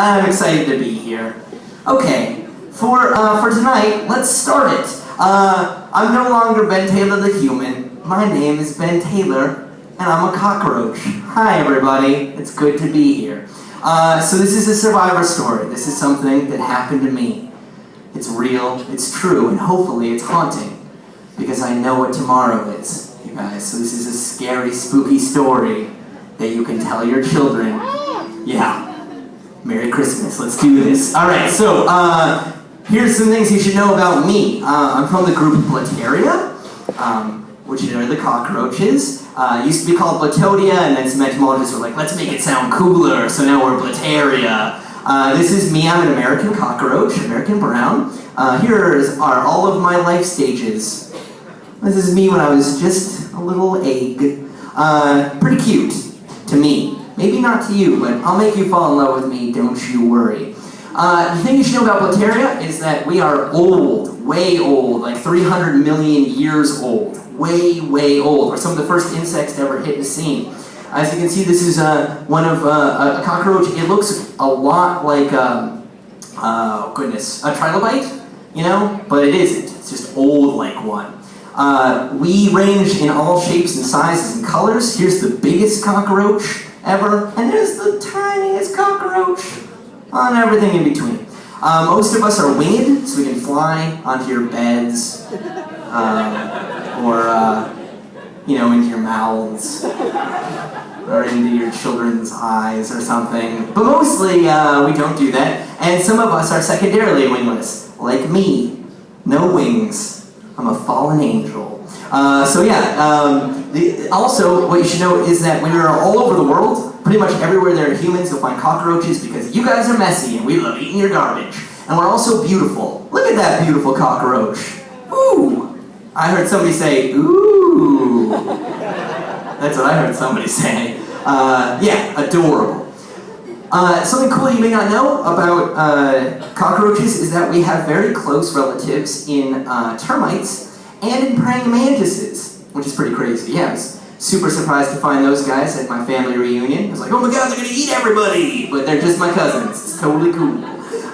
I'm excited to be here. Okay, for tonight, let's start it. I'm no longer Ben Taylor the human. My name is Ben Taylor, and I'm a cockroach. Hi, everybody. It's good to be here. So this is a survivor story. This is something that happened to me. It's real, it's true, and hopefully it's haunting, because I know what tomorrow is, you guys. So this is a scary, spooky story that you can tell your children. Yeah. Merry Christmas. Let's do this. All right, so here's some things you should know about me. I'm from the group Blattaria, which are the cockroaches. It used to be called Blatodia, and then some entomologists were like, let's make it sound cooler, so now we're Blattaria. This is me. I'm an American cockroach, American brown. Here are all of my life stages. This is me when I was just a little egg. Pretty cute to me. Maybe not to you, but I'll make you fall in love with me, don't you worry. The thing you should know about Blattaria is that we are old, way old, like 300 million years old. Way, way old. We're some of the first insects to ever hit the scene. As you can see, this is one of a cockroach. It looks a lot like, oh goodness, a trilobite, you know? But it isn't. It's just old like one. We range in all shapes and sizes and colors. Here's the biggest cockroach ever, and there's the tiniest cockroach on everything in between. Most of us are winged, so we can fly onto your beds, or you know, into your mouths, or into your children's eyes or something. But mostly, we don't do that. And some of us are secondarily wingless, like me. No wings. I'm a fallen angel. So yeah, also what you should know is that when you're all over the world, pretty much everywhere there are humans, you'll find cockroaches because you guys are messy and we love eating your garbage. And we're also beautiful. Look at that beautiful cockroach. Ooh. I heard somebody say, ooh. That's what I heard somebody say. Yeah, adorable. Something cool you may not know about cockroaches is that we have very close relatives in termites and in praying mantises, which is pretty crazy. Yeah, I was super surprised to find those guys at my family reunion. I was like, oh my god, they're gonna eat everybody! But they're just my cousins. It's totally cool.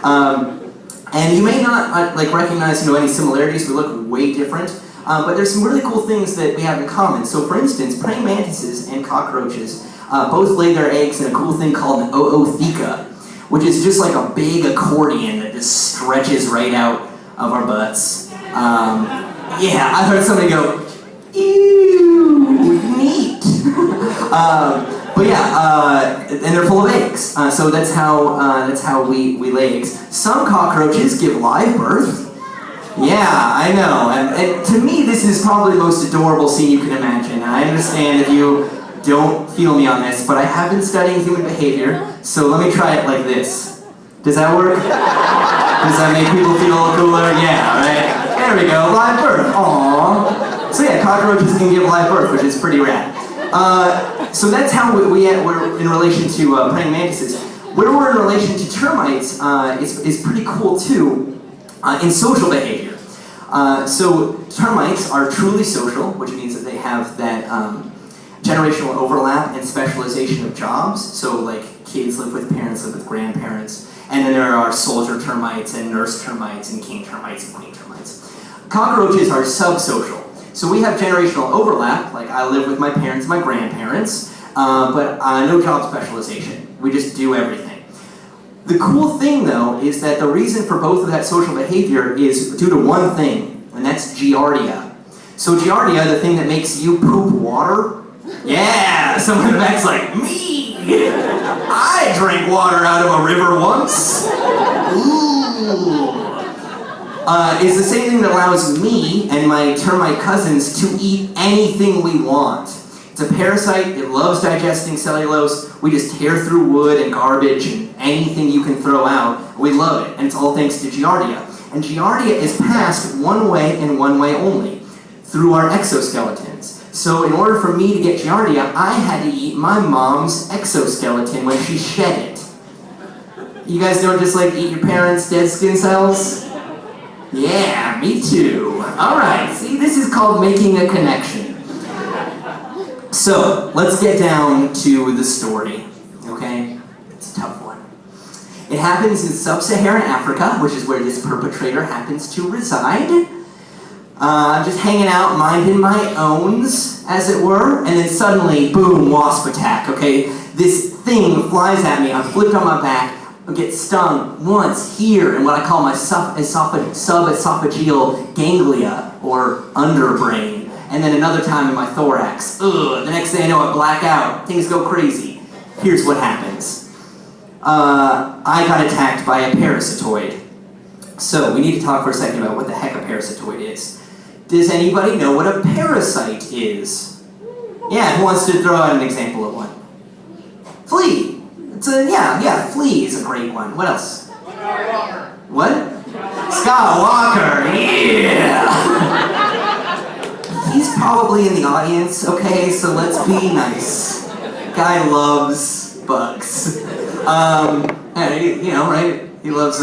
And you may not like recognize, you know, any similarities. We look way different. But there's some really cool things that we have in common. So for instance, praying mantises and cockroaches both lay their eggs in a cool thing called an ootheca, which is just like a big accordion that just stretches right out of our butts. Yeah, I heard somebody go, ew, neat. But yeah, and they're full of eggs. So that's how we lay eggs. Some cockroaches give live birth. Yeah, I know. And to me, this is probably the most adorable scene you can imagine. I understand if you don't feel me on this, but I have been studying human behavior, so let me try it like this. Does that work? Does that make people feel cooler? Yeah, right? There we go, live birth. Aww. So yeah, cockroaches can give live birth, which is pretty rad. So that's how we're in relation to praying mantises. Where we're in relation to termites is pretty cool too in social behavior. So termites are truly social, which means that they have that generational overlap and specialization of jobs. So like kids live with parents, live with grandparents, and then there are soldier termites and nurse termites and king termites and queen termites. Cockroaches are subsocial. So we have generational overlap, like I live with my parents and my grandparents, but no job specialization. We just do everything. The cool thing though is that the reason for both of that social behavior is due to one thing, and that's giardia. So giardia, the thing that makes you poop water, yeah, someone in the back's like, me! I drank water out of a river once! Ooh! Is the same thing that allows me and my termite cousins to eat anything we want. It's a parasite, it loves digesting cellulose, we just tear through wood and garbage and anything you can throw out, we love it, and it's all thanks to giardia. And giardia is passed one way and one way only, through our exoskeletons. So in order for me to get giardia, I had to eat my mom's exoskeleton when she shed it. You guys don't just like eat your parents' dead skin cells? Yeah, me too. Alright, see, this is called making a connection. So, let's get down to the story, okay? It's a tough one. It happens in sub-Saharan Africa, which is where this perpetrator happens to reside. I'm just hanging out, minding my owns, as it were, and then suddenly, boom, wasp attack, okay? This thing flies at me, I'm flipped on my back, I get stung once here in what I call my sub-esophageal ganglia, or underbrain, and then another time in my thorax. Ugh, the next thing I know, I black out, things go crazy. Here's what happens. I got attacked by a parasitoid. So, we need to talk for a second about what the heck a parasitoid is. Does anybody know what a parasite is? Yeah, who wants to throw out an example of one? Flea. Flea is a great one. What else? What? Scott Walker, yeah! He's probably in the audience, okay, so let's be nice. Guy loves bugs. Right? He loves,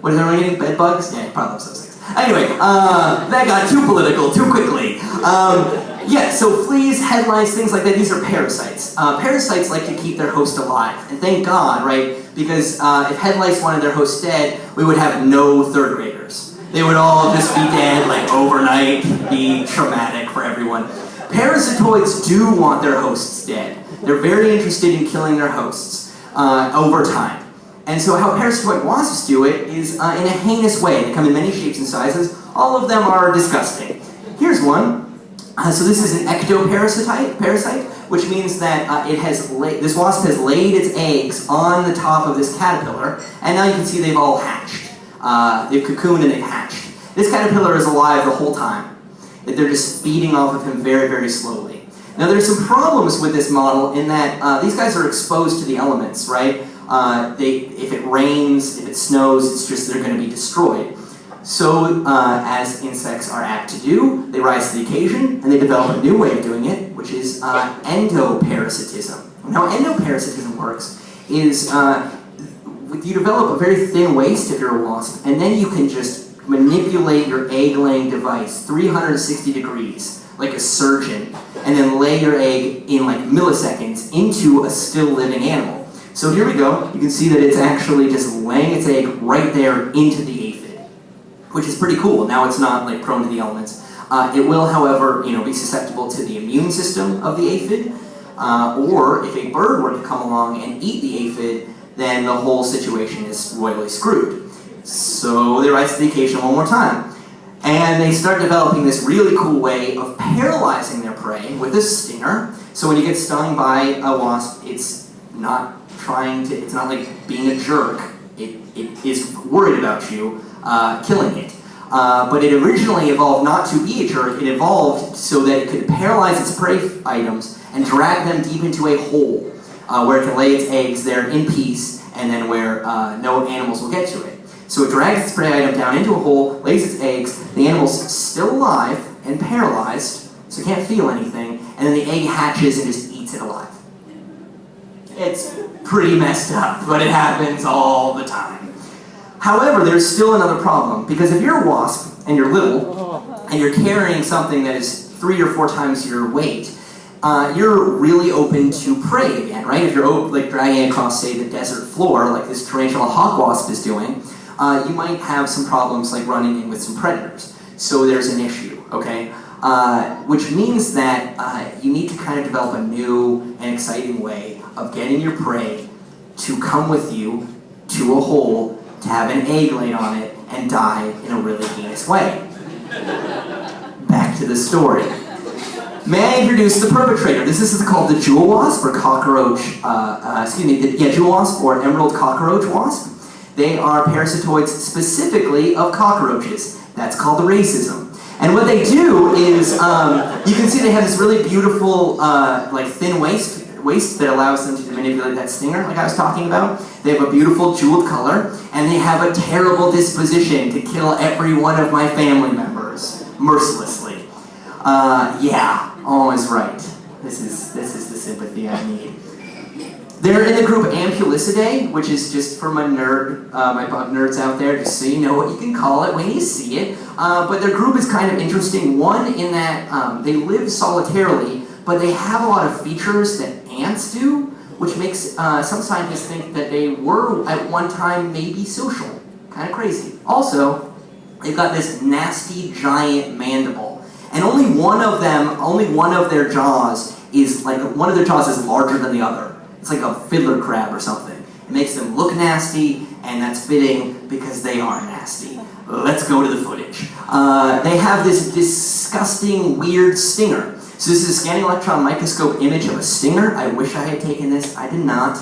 what is everyone eating? Bed bugs? Yeah, he probably loves those things. Anyway, that got too political too quickly. So fleas, head lice, things like that, these are parasites. Parasites like to keep their host alive, and thank God, right? Because if head lice wanted their host dead, we would have no third graders. They would all just be dead, like overnight, be traumatic for everyone. Parasitoids do want their hosts dead. They're very interested in killing their hosts over time. And so how parasitoid wasps do it is in a heinous way. They come in many shapes and sizes. All of them are disgusting. Here's one. So this is an ectoparasite, which means that this wasp has laid its eggs on the top of this caterpillar, and now you can see they've all hatched. They've cocooned and they've hatched. This caterpillar is alive the whole time. They're just feeding off of him very, very slowly. Now there's some problems with this model in that these guys are exposed to the elements, right? If it rains, if it snows, it's just they're going to be destroyed. So, as insects are apt to do, they rise to the occasion and they develop a new way of doing it, which is endoparasitism. And how endoparasitism works is you develop a very thin waist if you're a wasp, and then you can just manipulate your egg-laying device 360 degrees, like a surgeon, and then lay your egg in like milliseconds into a still living animal. So here we go, you can see that it's actually just laying its egg right there into the aphid, which is pretty cool. Now it's not like prone to the elements. It will, however, be susceptible to the immune system of the aphid, or if a bird were to come along and eat the aphid, then the whole situation is royally screwed. So they rise to the occasion one more time. And they start developing this really cool way of paralyzing their prey with a stinger. So when you get stung by a wasp, it's not like being a jerk. It is worried about you killing it. But it originally evolved not to be a jerk. It evolved so that it could paralyze its prey items and drag them deep into a hole where it can lay its eggs there in peace, and then where no animals will get to it. So it drags its prey item down into a hole, lays its eggs, the animal's still alive and paralyzed, so it can't feel anything, and then the egg hatches and just eats it alive. It's pretty messed up, but it happens all the time. However, there's still another problem, because if you're a wasp and you're little, and you're carrying something that is 3 or 4 times your weight, you're really open to prey again, right? If you're like dragging across, say, the desert floor, like this tarantula hawk wasp is doing, you might have some problems like running in with some predators. So there's an issue, okay? Which means that you need to kind of develop a new and exciting way of getting your prey to come with you to a hole, to have an egg laid on it, and die in a really heinous way. Back to the story. May I introduce the perpetrator? This is called the jewel wasp or cockroach, jewel wasp or emerald cockroach wasp. They are parasitoids specifically of cockroaches. That's called the racism. And what they do is, you can see they have this really beautiful, thin waist that allows them to manipulate that stinger, like I was talking about. They have a beautiful jeweled color, and they have a terrible disposition to kill every one of my family members, mercilessly. Always right. This is the sympathy I need. They're in the group Ampulicidae, which is just for my bug nerds out there, just so you know what you can call it when you see it. But their group is kind of interesting. One, in that they live solitarily, but they have a lot of features that ants do, which makes some scientists think that they were at one time maybe social. Kind of crazy. Also, they've got this nasty giant mandible, and only one of their jaws is larger than the other. It's like a fiddler crab or something. It makes them look nasty, and that's fitting because they are nasty. Let's go to the footage. They have this disgusting, weird stinger. So this is a scanning electron microscope image of a stinger. I wish I had taken this. I did not.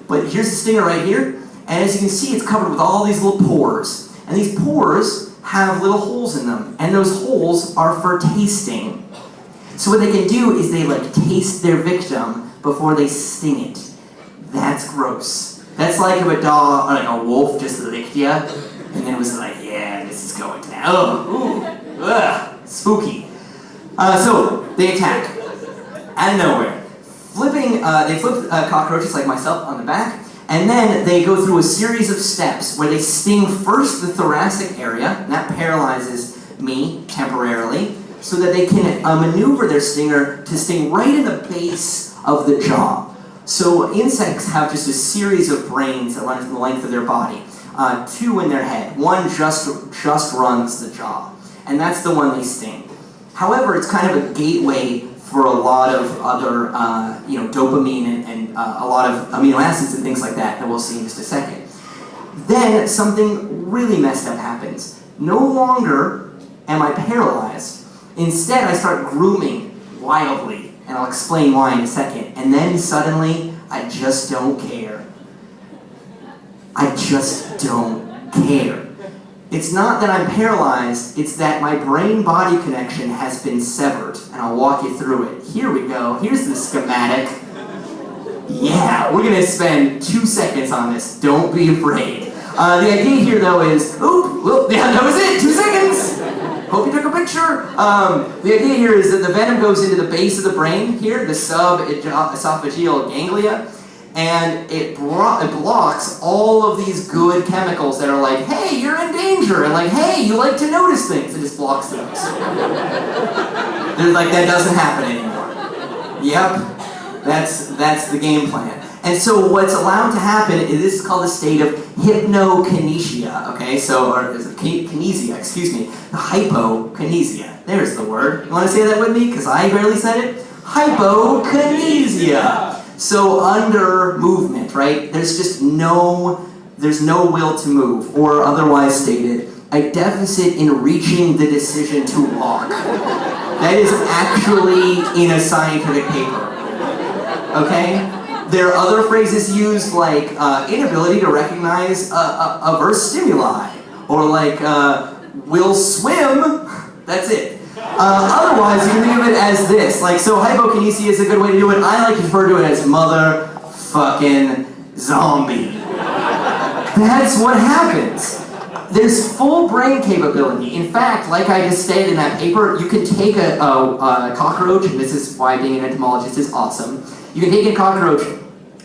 But here's the stinger right here. And as you can see, it's covered with all these little pores. And these pores have little holes in them. And those holes are for tasting. So what they can do is they taste their victim before they sting it. That's gross. That's like if a dog, or a wolf just licked you, and then it was like, yeah, this is going down. Oh, ooh, ugh, spooky. So they attack out of nowhere, they flip cockroaches like myself on the back, and then they go through a series of steps where they sting first the thoracic area, and that paralyzes me temporarily, so that they can maneuver their stinger to sting right in the base of the jaw. So insects have just a series of brains that run the length of their body. 2 in their head. One just runs the jaw. And that's the one they sting. However, it's kind of a gateway for a lot of other, dopamine and a lot of amino acids and things like that we'll see in just a second. Then something really messed up happens. No longer am I paralyzed. Instead, I start grooming wildly. And I'll explain why in a second. And then suddenly, I just don't care. I just don't care. It's not that I'm paralyzed, it's that my brain-body connection has been severed. And I'll walk you through it. Here we go. Here's the schematic. Yeah, we're going to spend 2 seconds on this. Don't be afraid. The idea here, though, is... yeah, that was it! 2 seconds! Hope you took a picture. The idea here is that the venom goes into the base of the brain here, the sub-esophageal ganglia, and it blocks all of these good chemicals that are like, hey, you're in danger, and like, hey, you like to notice things. It just blocks those. They're like, that doesn't happen anymore. Yep, that's the game plan. And so what's allowed to happen is this is called a state of hypnokinesia, okay? So, or kinesia, excuse me. Hypokinesia. There's the word. You want to say that with me? Because I barely said it. Hypokinesia. So under movement, right? There's no will to move, or otherwise stated, a deficit in reaching the decision to walk. That is actually in a scientific paper, okay? There are other phrases used like inability to recognize averse stimuli, or like will swim, that's it. Otherwise, you can think of it as this. Like, so hypokinesia is a good way to do it. I like to refer to it as motherfucking zombie. That's what happens. There's full brain capability. In fact, like I just stated in that paper, you can take a cockroach, and this is why being an entomologist is awesome. You can take a cockroach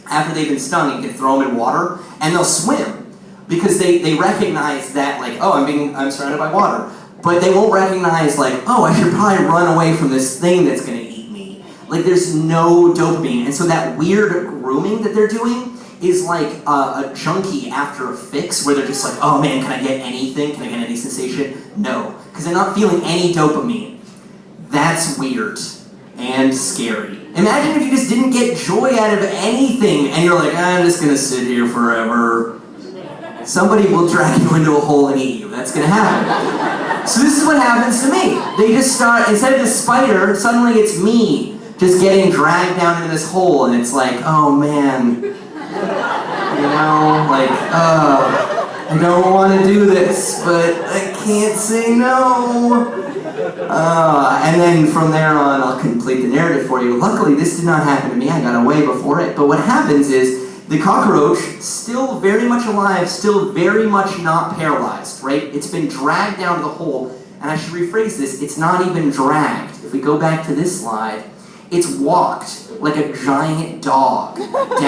after they've been stung, you can throw them in water, and they'll swim. Because they recognize that, like, oh, I'm surrounded by water. But they won't recognize, like, oh, I should probably run away from this thing that's going to eat me. Like, there's no dopamine. And so that weird grooming that they're doing is like a junkie after a fix, where they're just like, oh man, can I get anything? Can I get any sensation? No. Because they're not feeling any dopamine. That's weird and scary. Imagine if you just didn't get joy out of anything, and you're like, I'm just going to sit here forever. Somebody will drag you into a hole and eat you. That's going to happen. So this is what happens to me. They just start, instead of the spider, suddenly it's me just getting dragged down into this hole, and it's like, oh man, you know, like, I don't want to do this, but I can't say no. And then from there on, I'll complete the narrative for you. Luckily, this did not happen to me. I got away before it. But what happens is, the cockroach, still very much alive, still very much not paralyzed, right? It's been dragged down to the hole, and I should rephrase this, it's not even dragged. If we go back to this slide, it's walked like a giant dog down